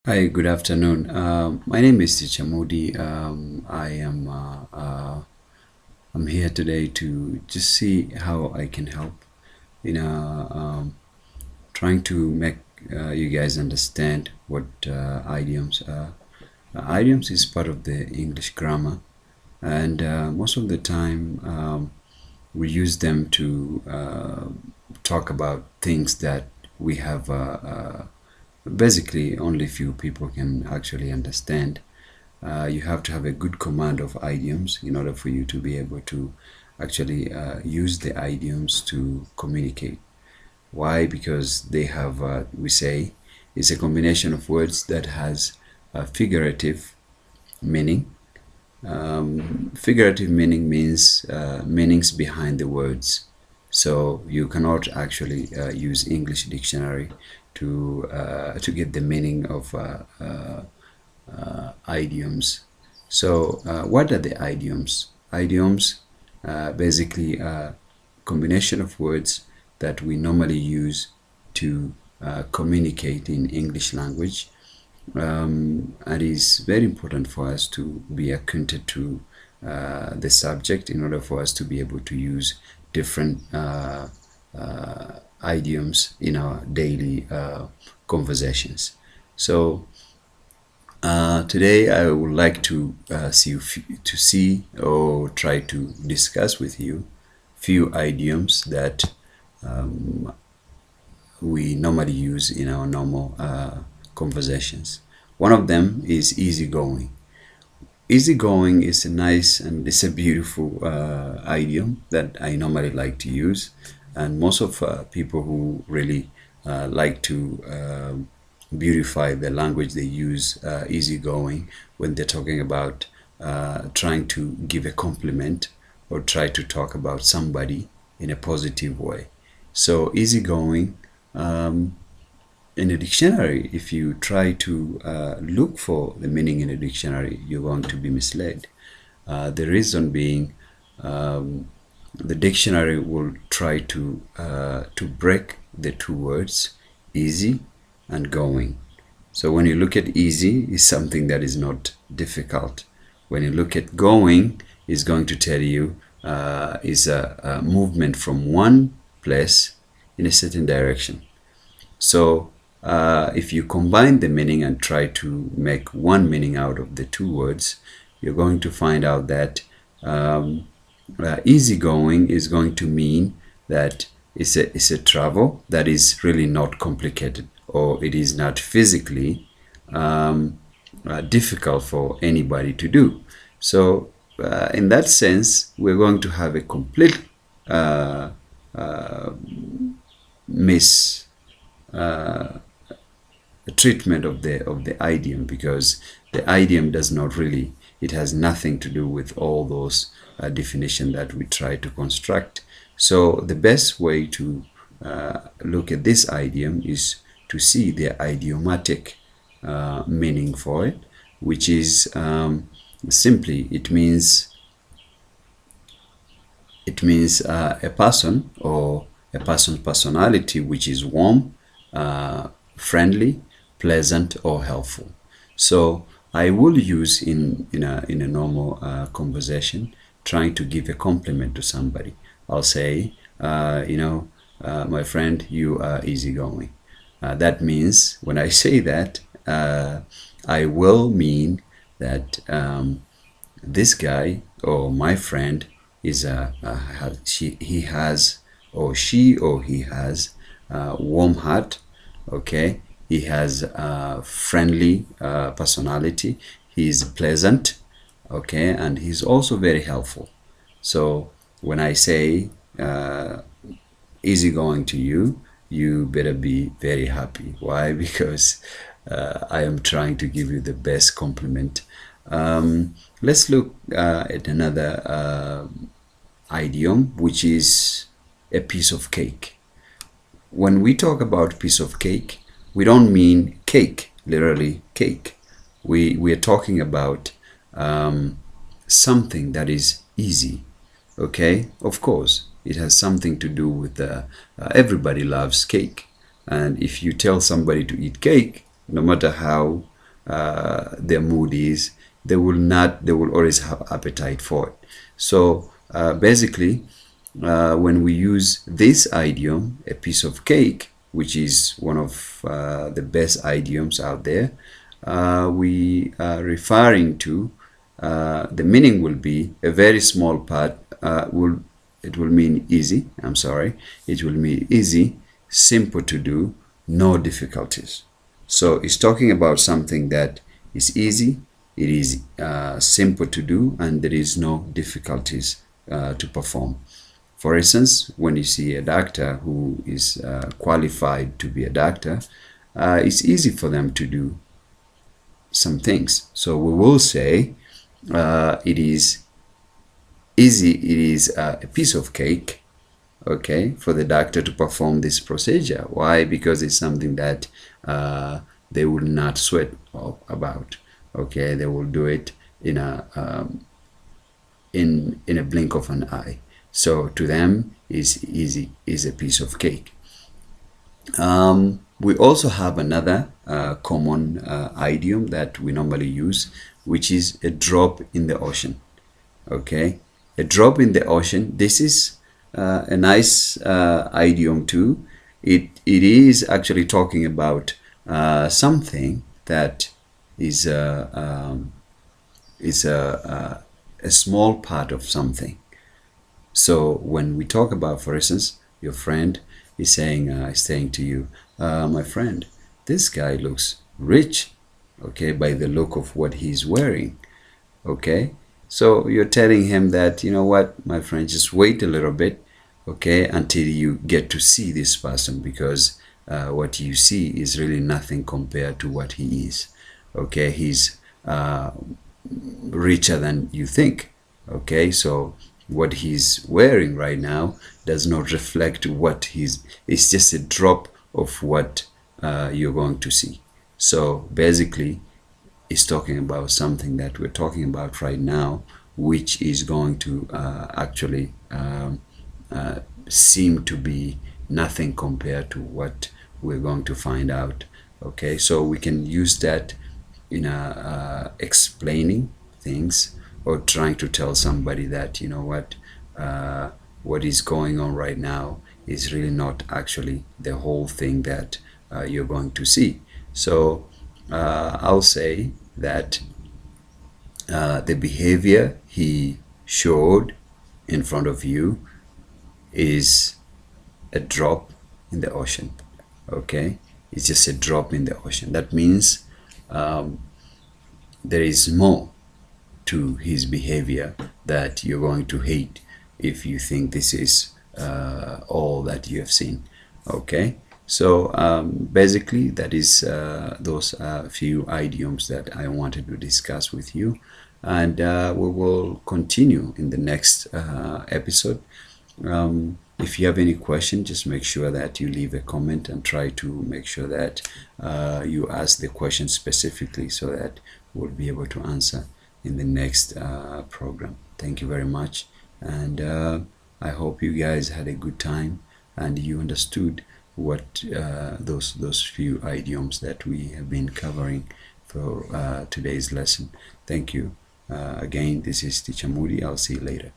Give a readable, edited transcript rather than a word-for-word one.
Hi, good afternoon. My name is Teacher Modi. I'm here today to just see how I can help. You know, trying to make you guys understand what idioms are. Idioms is part of the English grammar, and most of the time we use them to talk about things that we have. Basically, only few people can actually understand. You have to have a good command of idioms in order for you to be able to actually use the idioms to communicate. Why? Because they have, we say, it's a combination of words that has a figurative meaning. Figurative meaning means meanings behind the words. So you cannot actually use English dictionary to get the meaning of idioms. So what are the idioms? Idioms basically a combination of words that we normally use to communicate in English language. And it's very important for us to be acquainted to the subject in order for us to be able to use different idioms in our daily conversations. So today I would like to see or try to discuss with you few idioms that we normally use in our normal conversations. One of them is easygoing. Easygoing is a nice and it's a beautiful idiom that I normally like to use, and most of people who really like to beautify the language, they use easygoing when they're talking about trying to give a compliment or try to talk about somebody in a positive way. So easygoing, in a dictionary, if you try to look for the meaning in a dictionary, you're going to be misled. The reason being, the dictionary will try to break the two words easy and going. So when you look at easy, it's something that is not difficult. When you look at going, it's going to tell you is a movement from one place in a certain direction. So if you combine the meaning and try to make one meaning out of the two words, you're going to find out that easygoing is going to mean that it's a travel that is really not complicated, or it is not physically difficult for anybody to do. So in that sense, we're going to have a complete miss treatment of the idiom, because the idiom does not really, it has nothing to do with all those definition that we try to construct. So the best way to look at this idiom is to see the idiomatic meaning for it, which is simply it means a person or a person's personality which is warm, friendly, pleasant, or helpful. So I will use in a normal conversation, trying to give a compliment to somebody. I'll say, my friend, you are easygoing. That means when I say that, I will mean that this guy or my friend is he has, or she or he has a warm heart. Okay, he has a friendly personality. He is pleasant. Okay, and he's also very helpful. So when I say easygoing to you, you better be very happy. Why? Because I am trying to give you the best compliment. Let's look at another idiom, which is a piece of cake. When we talk about piece of cake, we don't mean cake, literally cake. We are talking about something that is easy. Okay, of course, it has something to do with everybody loves cake. And if you tell somebody to eat cake, no matter how their mood is, they will always have appetite for it. So basically, when we use this idiom, a piece of cake, which is one of the best idioms out there, we are referring to, the meaning will be a very small part, it will mean easy, it will mean easy, simple to do, no difficulties. So it's talking about something that is easy, it is simple to do, and there is no difficulties to perform. For instance, when you see a doctor who is qualified to be a doctor, it's easy for them to do some things. So we will say it is easy, it is a piece of cake, okay, for the doctor to perform this procedure. Why? Because it's something that they will not sweat about. Okay, they will do it in a blink of an eye. So to them, is easy, is a piece of cake. We also have another common idiom that we normally use, which is a drop in the ocean. Okay, a drop in the ocean. This is a nice idiom too. It is actually talking about something that is a small part of something. So when we talk about, for instance, your friend is saying to you, my friend, this guy looks rich, okay, by the look of what he's wearing. Okay, so you're telling him that, you know what, my friend, just wait a little bit, okay, until you get to see this person, because what you see is really nothing compared to what he is. Okay, he's richer than you think. Okay, so what he's wearing right now does not reflect what it's just a drop of what you're going to see. So basically, it's talking about something that we're talking about right now, which is going to actually seem to be nothing compared to what we're going to find out. Okay, so we can use that in explaining things, or trying to tell somebody that, you know what is going on right now is really not actually the whole thing that you're going to see. So I'll say that the behavior he showed in front of you is a drop in the ocean. Okay, it's just a drop in the ocean. That means there is more to his behavior that you're going to hate if you think this is all that you have seen. Okay, so basically that is those few idioms that I wanted to discuss with you, and we will continue in the next episode. If you have any question, just make sure that you leave a comment and try to make sure that you ask the question specifically, so that we'll be able to answer in the next program. Thank you very much, and I hope you guys had a good time and you understood what those few idioms that we have been covering for today's lesson. Thank you again. This is Teacher Moody. I'll see you later.